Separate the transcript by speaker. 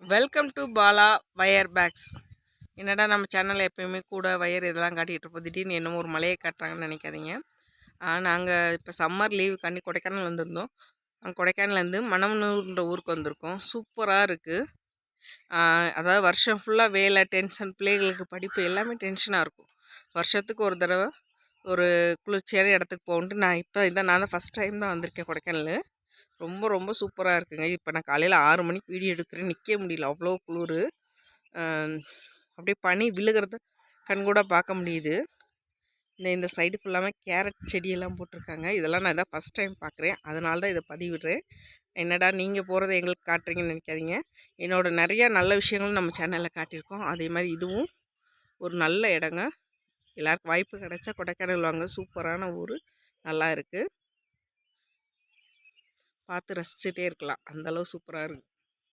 Speaker 1: Welcome to Bala wire bags. என்னடா நம்ம சேனலில் எப்போயுமே கூட வயர் இதெல்லாம் காட்டிகிட்டு இருப்போம், திடீர்னு என்னமோ ஒரு மலையை காட்டுறாங்கன்னு நினைக்காதீங்க. நாங்கள் இப்போ சம்மர் லீவுக்காண்டி கொடைக்கானல் வந்திருந்தோம். கொடைக்கானல்லேருந்து மணமனூர்ன்ற ஊருக்கு வந்திருக்கோம். சூப்பராக இருக்குது. அதாவது வருஷம் ஃபுல்லாக வேலை டென்ஷன், பிள்ளைகளுக்கு படிப்பு எல்லாமே டென்ஷனாக இருக்கும். வருஷத்துக்கு ஒரு தடவை ஒரு குளிர்ச்சியான இடத்துக்கு போகணுன்ட்டு நான் தான் ஃபஸ்ட் டைம் தான் வந்திருக்கேன் கொடைக்கானல். ரொம்ப ரொம்ப சூப்பராக இருக்குங்க. இப்போ நான் காலையில் 6 மணிக்கு வீடியோ எடுக்கிறேன், நிற்க முடியல, அவ்வளோ குளிர். அப்படியே பனி விழுகிறத கண்கூட பார்க்க முடியுது. இந்த சைடு ஃபுல்லாமே கேரட் செடியெல்லாம் போட்டிருக்காங்க. இதெல்லாம் நான் இதான் ஃபஸ்ட் டைம் பார்க்குறேன், அதனால தான் இதை பதிவிடுறேன். என்னடா நீங்கள் போகிறத எங்களுக்கு காட்டுறீங்கன்னு நினைக்காதீங்க. என்னோட நிறையா நல்ல விஷயங்களும் நம்ம சேனலில் காட்டியிருக்கோம். அதே மாதிரி இதுவும் ஒரு நல்ல இடங்க. எல்லாருக்கும் வாய்ப்பு கிடைச்சா கொடைக்கானல் வாங்க, சூப்பரான ஊர், நல்லா இருக்குது. பார்த்து ரசிச்சுட்டே இருக்கலாம், அந்தளவு சூப்பராக இருக்குது.